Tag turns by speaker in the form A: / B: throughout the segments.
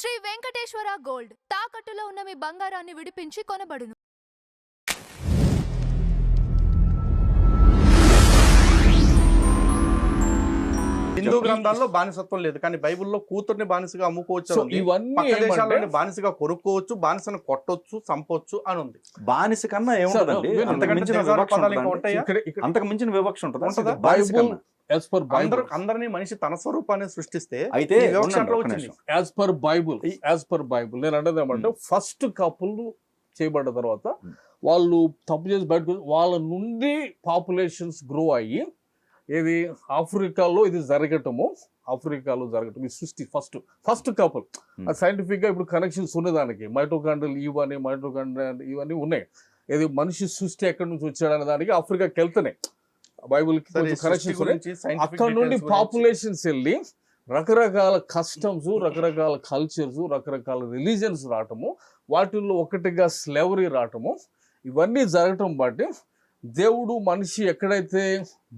A: Shri Venkateswara gold తాకట్టులో ఉన్న మీ బంగారాన్ని విడిపించి కొనబడును.
B: హిందూ గ్రంథాల్లో బానిసత్వం లేదు, కానీ బైబిల్లో కూతుర్ని బానిసగా అమ్ముకోవచ్చు,
C: ఇవన్నీ
B: దేశాలని బానిసగా కొనుక్కోవచ్చు, బానిసను కొట్టొచ్చు, చంపొచ్చు అని ఉంది.
D: బానిస కన్నా ఏముంటుందండి, అంతకు మించిన వివక్ష ఉంటుంది.
B: అందరినీ మనిషి తన స్వరూపాన్ని సృష్టిస్తే
D: అయితే
C: యాజ్ పర్ బైబుల్ నేను అంటే ఏమంటే ఫస్ట్ కపుల్ చేయబడ్డ తర్వాత వాళ్ళు తప్పు చేసి బయటకు వాళ్ళ నుండి పాపులేషన్స్ గ్రో అయ్యి ఇది ఆఫ్రికాలో ఇది జరగటము ఈ సృష్టి ఫస్ట్ కపుల్ అది సైంటిఫిక్ గా ఇప్పుడు కనెక్షన్స్ ఉన్నదానికి మైటోకాండ్రియల్ ఇవన్నీ ఉన్నాయి. ఇది మనిషి సృష్టి ఎక్కడి నుంచి వచ్చాడనే దానికి ఆఫ్రికాకి వెళ్తున్నాయి. బైబుల్ కి కనెక్షన్స్ అక్కడ నుండి పాపులేషన్స్ వెళ్ళి రకరకాల కస్టమ్స్, రకరకాల కల్చర్స్, రకరకాల రిలీజన్స్ రావటము, వాటిల్లో ఒకటిగా స్లేవరీ రావటము, ఇవన్నీ జరగటం బట్టి దేవుడు మనిషి ఎక్కడైతే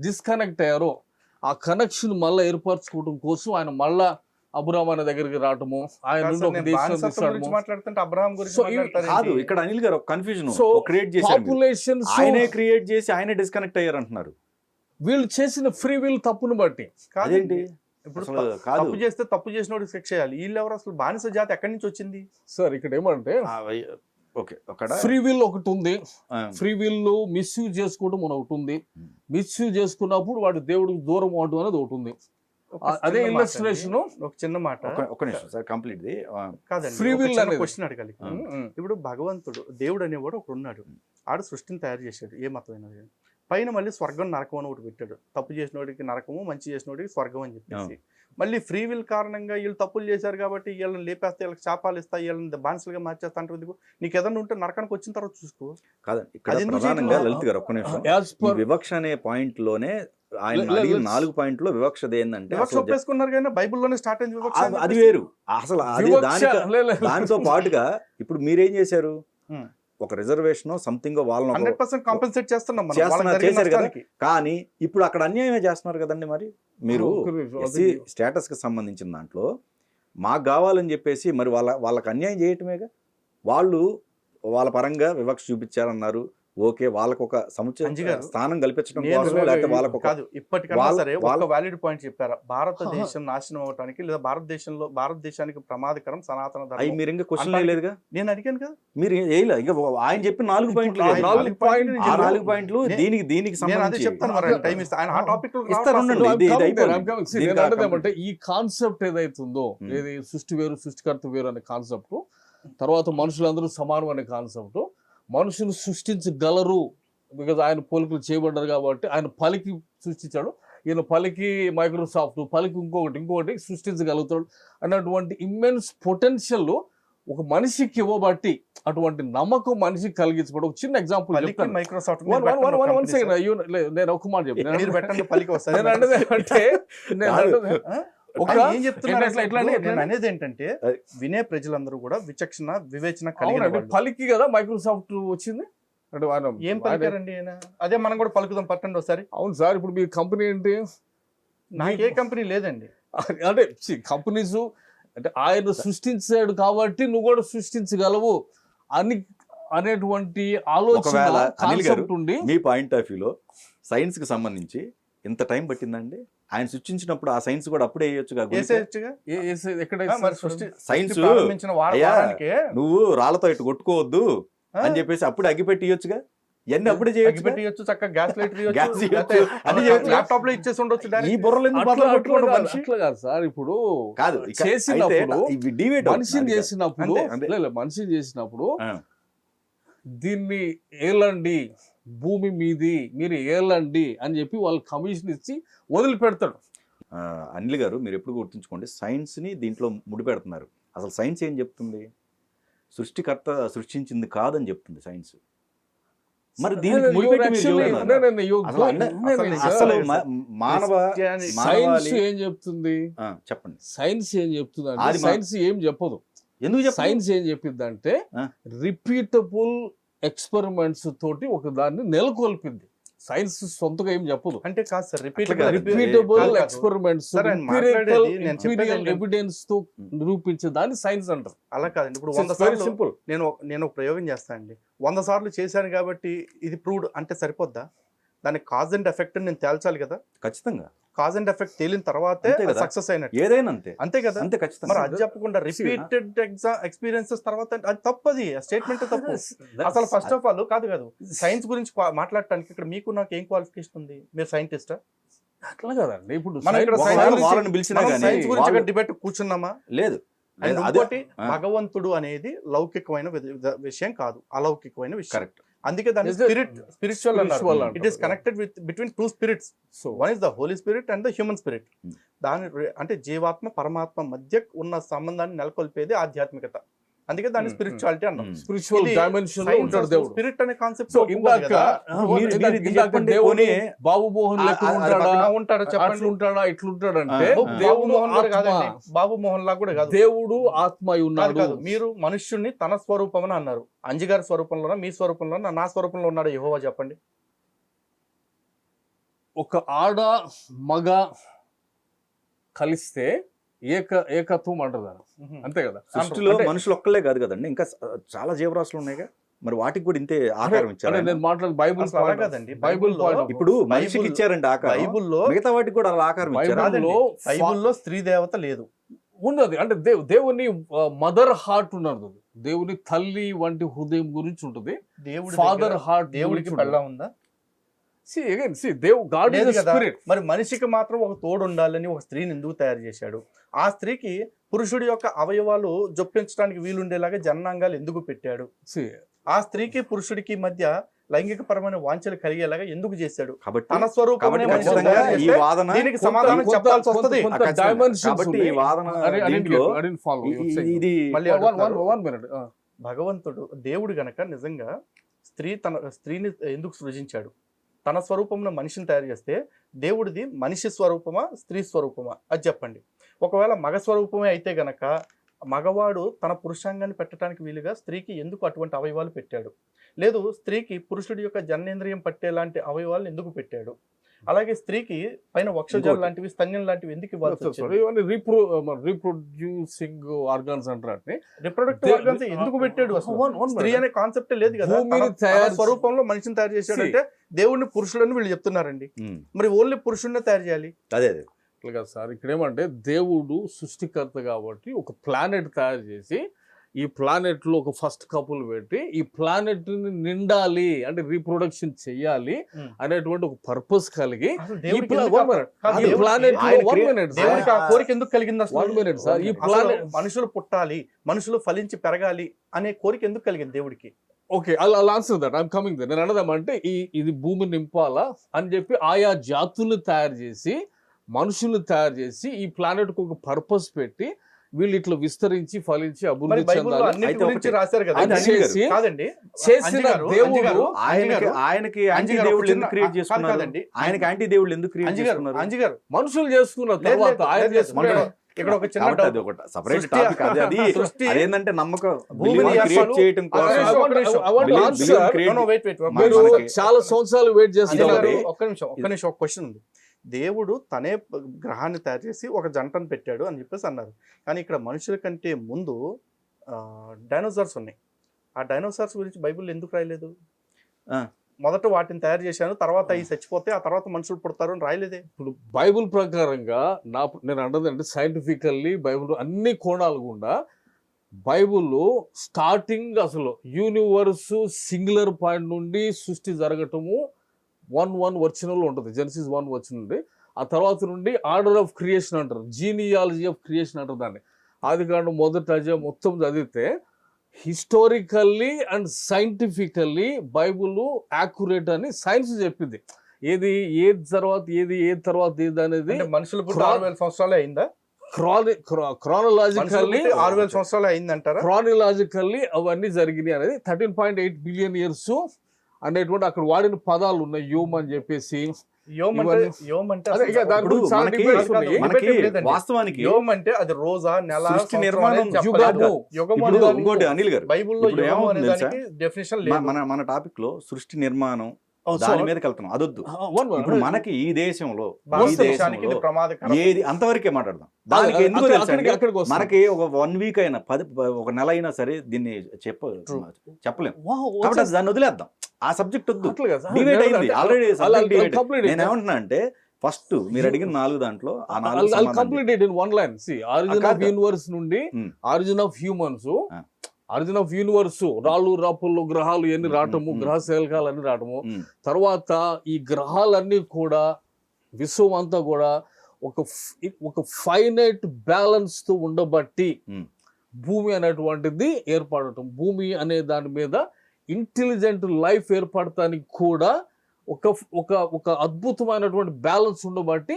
C: డిస్కనెక్ట్ అయ్యారో ఆ కనెక్షన్ మళ్ళీ ఏర్పరచుకోవడం కోసం ఆయన మళ్ళా అబ్రహాం అనే దగ్గరికి రావటము, ఆయన
D: ఇక్కడ అనిల్ గారు కన్ఫ్యూజన్ క్రియేట్ చేసి ఆయనే డిస్కనెక్ట్ అయ్యారు అంటున్నారు.
C: వీళ్ళు చేసిన ఫ్రీ విల్ తప్పును బట్టి
D: అదేంటి
B: ఇప్పుడు తప్పు చేస్తే తప్పు చేసిన శిక్ష చేయాలి. వీళ్ళు ఎవరు అసలు బానిస జాతి ఎక్కడి నుంచి వచ్చింది
C: సార్? ఇక్కడ ఏమంటే ఫ్రీ విల్ ఒకటి ఉంది, ఫ్రీ విల్ మిస్యూజ్ చేసుకోవడం ఒకటి ఉంది. మిస్యూజ్ చేసుకున్నప్పుడు వాడు దేవుడికి దూరం అవడం అనేది ఒకటి ఉంది. అదే ఇల్లస్ట్రేషన్.
B: ఒక చిన్న మాట,
D: ఒక నిమిషం సార్, కంప్లీట్
B: కాదండి, ఫ్రీ విల్ అనే క్వశ్చన్ అడగాలి. ఇప్పుడు భగవంతుడు దేవుడు అనేవాడు ఒకడు ఉన్నాడు, ఆడు సృష్టిని తయారు చేశాడు, ఏ మతమైన పైన మళ్ళీ స్వర్గం నరకం అని ఒకటి పెట్టాడు. తప్పు చేసిన వాడికి నరకము, మంచి చేసిన వాడికి స్వర్గం అని చెప్పేసి మళ్ళీ ఫ్రీ విల్ కారణంగా వీళ్ళు తప్పులు చేశారు కాబట్టి వీళ్ళని లేపేస్తే, వీళ్ళకి శాపాలు ఇస్తా, వీళ్ళని బానిసలుగా మార్చేస్తా అంటారు. నీకు ఏదన్నా ఉంటే నరకానికి వచ్చిన తర్వాత చూసుకో.
D: కాదండి, ఇక్కడ ప్రధానంగా లలిత్ గారు ఒక్క నిమిషం, వివక్ష అనే పాయింట్ లోనే ఆయన 4 పాయింట్లో వివక్ష ఏంటంటే
B: ఒప్పేసుకున్నారు కానీ బైబిల్లోనే స్టార్ట్ అయింది వివక్ష.
D: అది వేరు అసలు. దానితో పాటుగా ఇప్పుడు మీరేం చేశారు, ఒక రిజర్వేషన్ సంథింగ్ వాళ్ళని
B: 100% కాంపెన్సేట్ చేస్తున్నాం
D: చేశారు కదా, కానీ ఇప్పుడు అక్కడ అన్యాయమే చేస్తున్నారు కదండి. మరి మీరు ఎస్సీ స్టేటస్ కి సంబంధించిన దాంట్లో మాకు కావాలని చెప్పేసి మరి వాళ్ళకి అన్యాయం చేయటమేగా. వాళ్ళు వాళ్ళ పరంగా వివక్ష చూపించారన్నారు, ఓకే, వాళ్ళకు ఒక సముచిత స్థానం కల్పించడం కోసం, లేకపోతే వాళ్ళకు
B: కాదు, ఇప్పటికన్నా సరే వాళ్ళ వ్యాలిడ్ పాయింట్ చెప్పారా, భారతదేశం నాశనం అవడానికి లేదా భారతదేశానికి ప్రమాదకరం సనాతన ధర్మం.
D: మీరు ఇంకా క్వశ్చన్ లేదుగా,
B: నేను అడిగాను కదా,
D: మీరు ఇంకా ఆయన చెప్పిన 4 పాయింట్లు 4 పాయింట్లు దీనికి సంబంధించి
C: అంటే ఈ కాన్సెప్ట్ ఏదైతుందో, ఏది సృష్టి వేరు సృష్టికర్త వేరు అనే కాన్సెప్ట్, తర్వాత మనుషులందరూ సమానం అనే కాన్సెప్ట్, మనుషులు సృష్టించగలరు బికాజ్ ఆయన పోలికలు చేయబడ్డారు కాబట్టి ఆయన పలికి సృష్టించాడు, ఈయన పలికి మైక్రోసాఫ్ట్, పలికి ఇంకొకటి సృష్టించగలుగుతాడు అన్నటువంటి ఇమ్మెన్స్ పొటెన్షియల్ ఒక మనిషికి ఇవ్వబట్టి అటువంటి నమ్మకం మనిషికి కలిగించబడి ఒక చిన్న ఎగ్జాంపుల్ చెప్తాను.
B: మైక్రోసాఫ్ట్
C: నేను ఒక మాట చెప్తాను. అనేది
B: ఏంటంటే వినే ప్రజలందరూ కూడా వివేచన
C: పలికి కదా మైక్రోసాఫ్ట్ వచ్చింది.
B: ఏం పలికారండి? అదే మనం కూడా పలుకుదాం, పట్టండి ఒకసారి.
C: అవును సార్, ఇప్పుడు మీ కంపెనీ ఏంటి?
B: నాకే కంపెనీ లేదండి.
C: అంటే కంపెనీస్ అంటే ఆయన సృష్టించాడు కాబట్టి నువ్వు కూడా సృష్టించగలవు అనేటువంటి ఆలోచన కాన్సెప్ట్ ఉండి.
D: మీ పాయింట్ ఆఫ్ వ్యూలో సైన్స్ కి సంబంధించి ఇంత టైం పట్టిందండి? ఆయన సృష్టించినప్పుడు ఆ సైన్స్ కూడా అప్పుడే సైన్స్ నువ్వు రాళ్లతో ఇటు కొట్టుకోవద్దు అని చెప్పేసి అప్పుడే అగ్గిపెట్టి ఇవ్వచ్చుగా, ఇవన్నీ అప్పుడే చేయొచ్చు,
B: చక్కగా గ్యాస్ లైట్ ల్యాప్టాప్ లో ఇచ్చేసి ఉండొచ్చు.
C: ఈ బుర్రలు కాదు సార్, ఇప్పుడు
D: కాదు
C: మనిషిని చేసినప్పుడు దీన్ని ఏలండి, భూమి మీది, మీరు ఏలండి అని చెప్పి వాళ్ళు కమిషన్ ఇచ్చి వదిలిపెడతాడు.
D: అనిల్ గారు, మీరు ఎప్పుడు గుర్తుంచుకోండి, సైన్స్ ని దీంట్లో ముడిపెడుతున్నారు. అసలు సైన్స్ ఏం చెప్తుంది? సృష్టికర్త సృష్టించింది కాదని చెప్తుంది సైన్స్. మరి దీనికి మానవ
C: సైన్స్ ఏం చెప్తుంది?
D: చెప్పండి.
C: సైన్స్ ఏం చెప్తుంది అంటే సైన్స్ ఏం చెప్పదు.
D: ఎందుకు
C: సైన్స్ ఏం చెప్పింది అంటే రిపీటబుల్ ఎక్స్పెరిమెంట్స్ తోటి ఒక దాన్ని నెలకొల్పింది. సైన్స్ సొంతగా ఏం చెప్పదు.
B: అంటే కాదు సార్,
D: అట్లా కాదు.
C: రిపీటబుల్ ఎక్స్పెరిమెంట్స్,
B: సరే, ఆయన మాట్లాడేది నేను చెప్పేది ఏంటంటే-
C: ఎవిడెన్స్ తో నిరూపించే దాన్ని సైన్స్ అంటారు.
B: అలా కాదండి. ఇప్పుడు 100
C: వెరీ
B: సార్లు
C: సింపుల్.
B: నేను ఒక ప్రయోగం చేస్తానండి, 100 సార్లు చేశాను కాబట్టి ఇది ప్రూవ్డ్ అంటే సరిపోద్దా? దానికి కాజ్ అండ్ ఎఫెక్ట్ నేను తేల్చాలి కదా.
D: ఖచ్చితంగా
B: కాజ్ అండ్ ఎఫెక్ట్ తేలిన తర్వాతే
D: అంతే కదా.
B: సక్సెస్ అయినట్టు.
D: ఏదైనా అంతే
B: అంతే కదా.
D: అంతే
B: మరి
D: ఖచ్చితంగా.
B: అది చెప్పకుండా రిపీటెడ్ ఎక్స్పీరియన్సెస్ తర్వాత అది తప్పది, స్టేట్మెంట్ తప్పు. అసలు ఫస్ట్ ఆఫ్ ఆల్ కాదు సైన్స్ గురించి మాట్లాడటానికి ఇక్కడ మీకు నాకు ఏం క్వాలిఫికేషన్ ఉంది? మీరు సైంటిస్టా?
C: అట్లా కదండి. ఇప్పుడు
B: మనం ఇక్కడ
C: science-
B: science
D: ఒకవేళ
B: గురించి-
D: వాళ్ళని పిలిచినా
B: మనం
D: కానీ
B: సైన్స్ గురించి
D: వాళ్ళు-
B: డిబేట్ కూర్చున్నామా?
D: లేదు
B: అండ్
D: అదే
B: ఇంకోటి, భగవంతుడు అనేది లౌకికమైన విషయం కాదు, అలౌకికమైన విషయం.
D: కరెక్ట్.
B: అందుకే దాన్ని
C: Is it-
B: స్పిరిచువల్ అన్నారు.
C: Spiritual
B: ఇట్ ఈస్
C: అంటారు.
B: Connected with between 2 spirits.
C: So,
B: one is the holy spirit and the human spirit.
D: Hmm.
B: దాని అంటే జీవాత్మ పరమాత్మ మధ్య ఉన్న సంబంధాన్ని నెలకొల్పేది ఆధ్యాత్మికత. అందుకే దాన్ని
C: Hmm.
B: స్పిరిచువాలిటీ అన్నాం.
C: స్పిరిచువల్ డైమెన్షన్ లో ఉంటాడు దేవుడు.
B: స్పిరిట్ అనే కాన్సెప్ట్
C: సో ఇందాక
D: చెప్పండి,
C: బాబు మోహన్ లెక్క ఉంటాడా,
B: ఉంటాడు
C: అట్లా
B: చెప్పండి.
C: ఉంటాడా, ఇట్లా ఉంటాడంటే
D: ఆ.
B: బాబు మోహన్ గారు
C: ఆత్మ.
B: కాదండి, బాబు మోహన్ లా కూడా కాదు.
C: దేవుడు ఆత్మ అయి
B: కాదు,
C: ఉన్నాడు.
B: కాదు. మీరు మనుష్యుణ్ణి తన స్వరూపం అని అన్నారు. అంజిగారి స్వరూపంలోనా, మీ స్వరూపంలోనా, నా స్వరూపంలో ఉన్నాడు యెహోవా? చెప్పండి.
C: ఒక ఆడ మగ కలిస్తే ఏకత్వం అంటారు దాన్ని. అంతే కదా.
D: సృష్టిలో
C: అంటే-
D: మనుషులు ఒక్కలే కాదు కదండి, ఇంకా చాలా జీవరాశులు ఉన్నాయిగా, మరి వాటికి కూడా ఇంతే ఆకారం
C: అంటే
D: ఇచ్చారు.
C: నేను మాట్లాడే బైబుల్
B: అసలు అలా కాదండి.
C: బైబుల్
B: బైబిల్లో
D: ఇప్పుడు మనిషికి ఇచ్చారండి ఆకారం,
B: బైబుల్లో
D: మిగతా వాటికి కూడా అలా ఆకారం ఇచ్చారు.
C: బైబిల్లో
B: బైబుల్లో స్త్రీ దేవత లేదు.
C: ఉన్నది. అంటే దేవుని మదర్ హార్ట్ ఉన్నది, దేవుని తల్లి వంటి హృదయం గురించి ఉంటుంది.
B: దేవుడి
C: ఫాదర్
B: దగ్గర
C: హార్ట్
B: దేవుడికి పెళ్ళ ఉందా?
C: గాడ్
B: లేదు
C: ఇస్
B: కదా.
C: స్పిరిట్.
B: మరి మనిషికి మాత్రం ఒక తోడు ఉండాలని ఒక స్త్రీని ఎందుకు తయారు చేశాడు? ఆ స్త్రీకి పురుషుడి యొక్క అవయవాలు జొప్పించడానికి వీలుండేలాగా జననాంగాలు ఎందుకు పెట్టాడు? ఆ స్త్రీకి పురుషుడికి మధ్య లైంగిక పరమైన వాంఛలు కలిగేలాగా ఎందుకు చేశాడు?
D: కాబట్టి
B: తన స్వరూపం
D: కాబట్టి ఖచ్చితంగా ఈ వాదన
B: దీనికి సమాధానం చెప్పాల్సి వస్తది.
D: కాబట్టి ఈ వాదన దీంట్లో ఇది
B: మళ్ళీ అడుగుతున్నారు.
C: మినిట్.
B: భగవంతుడు దేవుడు గనక నిజంగా స్త్రీని ఎందుకు సృజించాడు? తన స్వరూపంలో మనిషిని తయారు చేస్తే దేవుడిది మనిషి స్వరూపమా, స్త్రీ స్వరూపమా? అది చెప్పండి. ఒకవేళ మగ స్వరూపమే అయితే గనక మగవాడు తన పురుషాంగాన్ని పెట్టడానికి వీలుగా స్త్రీకి ఎందుకు అటువంటి అవయవాలు పెట్టాడు? లేదు, స్త్రీకి పురుషుడి యొక్క జననేంద్రియం పట్టేలాంటి అవయవాలను ఎందుకు పెట్టాడు? అలాగే స్త్రీకి పైన వక్షోజాలు లాంటివి, స్తన్యం లాంటివి ఎందుకు ఇవ్వాల్సి వచ్చింది?
C: రీప్రొడ్యూసింగ్ ఆర్గాన్స్ అంటారు.
B: రిప్రొడక్టివ్ ఆర్గన్స్ ఎందుకు పెట్టాడు? అసలు స్త్రీ అనే కాన్సెప్ట్ లేదు కదా.
C: భూమిని
B: తన స్వరూపంలో మనిషిని తయారు చేశాడంటే దేవుడిని పురుషులని వీళ్ళు చెప్తున్నారండి. మరి ఓన్లీ పురుషుడినే తయారు చేయాలి?
D: అదే
C: కదా సార్. ఇక్కడ ఏమంటే దేవుడు సృష్టికర్త కాబట్టి ఒక ప్లానెట్ తయారు చేసి ఈ ప్లానెట్ లో ఒక ఫస్ట్ కపుల్ పెట్టి ఈ ప్లానెట్ ని నిండాలి అంటే రీప్రొడక్షన్ చెయ్యాలి అనేటువంటి ఒక పర్పస్ కలిగి
B: అసలు
C: ఈ
B: దేవుడికి
C: ప్లా-
B: ఎందుకు
C: one minute.
B: కాదు,
C: ఈ
B: దేవుడికి-
C: planet లో
D: ఆయన
C: one
D: క్రియ-
C: minute, sir.
B: దేవుడికి ఆ కోరిక ఎందుకు కలిగింది అసలు?
C: One minute, sir. ఈ
B: అసలు
C: planet-
B: మనుషులు పుట్టాలి, మనుషులు ఫలించి పెరగాలి అనే కోరిక ఎందుకు కలిగింది దేవుడికి?
C: ఓకే, అలా answer that I'm coming that. నేను అన్నదామంటే ఇది భూమి నింపాలా అని చెప్పి ఆయా జాతులు తయారు చేసి మనుషులు తయారు చేసి ఈ ప్లానెట్ కు ఒక పర్పస్ పెట్టి వీళ్ళు ఇట్లా విస్తరించి ఫలించి
B: మరి
C: అభివృద్ధి
B: బైబిల్లో
C: చెందాలి
B: అన్నిటి
D: అయితే
B: గురించి
D: ఒకటి.
B: రాశారు కదా.
C: అది చేసి
B: కాదండి,
C: చేసిన
B: అంజిగారు,
C: దేవుడు
B: అంజిగారు,
D: ఆయనకి యాంటీ
B: అంజిగారు
D: దేవుళ్ళు
B: ఒక
D: ఎందుకు
B: చిన్న-
D: క్రియేట్ చేసుకున్నారు?
B: కాదండి.
D: ఆయనకి యాంటీ దేవుళ్ళు ఎందుకు క్రియేట్
B: అంజిగారు,
D: చేసుకున్నారు?
B: అంజిగారు,
C: మనుషులు చేసుకున్న
B: లేదు,
C: తర్వాత
B: లేదు,
C: ఆయన
B: లేదు,
C: చేసుకున్నాడు.
B: ఇక్కడ ఒక చిన్న
D: కాబట్టి
B: డౌట్.
D: అది ఒకటి separate
B: సృష్టి-
D: topic. అది
B: సృష్టి-
D: అదేంటంటే నమ్మకం
B: భూమిని
D: క్రియేట్
B: అసలు-
D: చేయడం
B: ఒక
D: కోసం
B: నిమిషం, ఒక నిమిషం.
C: I want to
D: Billion
C: answer.
D: create-
B: No, no, wait, wait.
C: మీరు
D: మనకి-
C: చాలా సంవత్సరాలు వెయిట్
B: అంజిగారు,
C: చేస్తున్నారు.
B: ఒక్క నిమిషం ఒక క్వశ్చన్ ఉంది. దేవుడు తనే గ్రహాన్ని తయారు చేసి ఒక జంటను పెట్టాడు అని చెప్పేసి అన్నారు. కానీ ఇక్కడ మనుషుల కంటే ముందు డైనోసార్స్ ఉన్నాయి. ఆ డైనోసార్స్ గురించి బైబిల్ ఎందుకు రాయలేదు?
D: ఆ.
B: మొదట వాటిని తయారు చేశాను, తర్వాత అవి చచ్చిపోతే ఆ తర్వాత మనుషులు పుడతారు అని రాయలేదే.
C: ఇప్పుడు బైబుల్ ప్రకారంగా నేను అంటదంటే సైంటిఫికల్లీ బైబుల్ అన్ని కోణాలు గుండా బైబుల్లో స్టార్టింగ్ అసలు యూనివర్స్ సింగులర్ పాయింట్ నుండి సృష్టి జరగటము 1 ఒరిజినల్ ఉంటుంది. జెనసిస్ 1 వచ్చిన నుండి ఆ తర్వాత నుండి ఆర్డర్ ఆఫ్ క్రియేషన్ అంటారు, జీనియాలజీ ఆఫ్ క్రియేషన్ అంటారు దాన్ని. ఆది కాండం మొదటి అధ్యాయం మొత్తం చదివితే historically and scientifically Bible accurate అని సైన్స్ చెప్పింది. ఏది తర్వాత ఏది అనేది
B: అంటే మనుషులు పుట్టి 6000 సంవత్సరాలే అయిందా?
C: క్రానలాజికల్లీ
B: 6000 సంవత్సరాలే అయిందంటారా?
C: క్రానలాజికల్లీ అవన్నీ జరిగినాయి అనేది 13.8 బిలియన్ ఇయర్స్ అనేటువంటి అక్కడ వాడిన పదాలు ఉన్నాయి. యోమ్ అని చెప్పేసి
B: యోమ్ అంటే
C: అదే ఇక దాని
D: ఇప్పుడు
C: గురించి చాలా
D: మనకి-
C: debates ఉన్నాయి.
D: మనకి
B: లేదండి.
D: వాస్తవానికి
B: యోమ్ అంటే అది రోజా, నెల,
D: సృష్టి
B: సంవత్సరం
D: నిర్మాణం
B: అనేది చెప్పలేదు.
C: యుగము.
B: యుగము
D: ఇప్పుడు
B: అనే దానికి
D: ఇంకోటి అనిల్ గారు,
B: బైబిల్లో
D: ఇప్పుడు
B: యుగము అనే
D: ఏమవుతుంది
B: దానికి డెఫినేషన్ లేదు.
D: మన టాపిక్ లో సృష్టి నిర్మాణం, దాని మీదకి వెళ్తున్నాం, అదొద్దు. ఇప్పుడు మనకి ఈ దేశంలో
B: భారతదేశానికి ఇది ప్రమాదకరం.
D: ఏది అంతవరకే మాట్లాడదాం. దానికి ఎందుకు తెలుసా అండి? మనకి ఒక 1 వీక్ అయినా ఒక నెల అయినా సరే దీన్ని చెప్పలేం. కాబట్టి దాన్ని వదిలేద్దాం, ఆ సబ్జెక్ట్ వద్దు. డిబేట్ అయింది ఆల్రెడీ. నేను ఏమంటున్నా అంటే ఫస్ట్ మీరు అడిగిన 4 దాంట్లో ఆ 4
C: completed in one line. See origin of universe నుండి origin of humans, origin of universe, రాళ్ళు రాపుల్లో గ్రహాలు ఎన్ని రావటము, గ్రహ శకలాలు అన్ని రావటము, తర్వాత ఈ గ్రహాలన్నీ కూడా విశ్వం అంతా కూడా ఒక ఫైనైట్ బ్యాలెన్స్ తో ఉండబట్టి భూమి అనేటువంటిది ఏర్పడటం, భూమి అనే దాని మీద ఇంటెలిజెంట్ లైఫ్ ఏర్పడటానికి కూడా ఒక అద్భుతమైనటువంటి బ్యాలెన్స్ ఉండబట్టి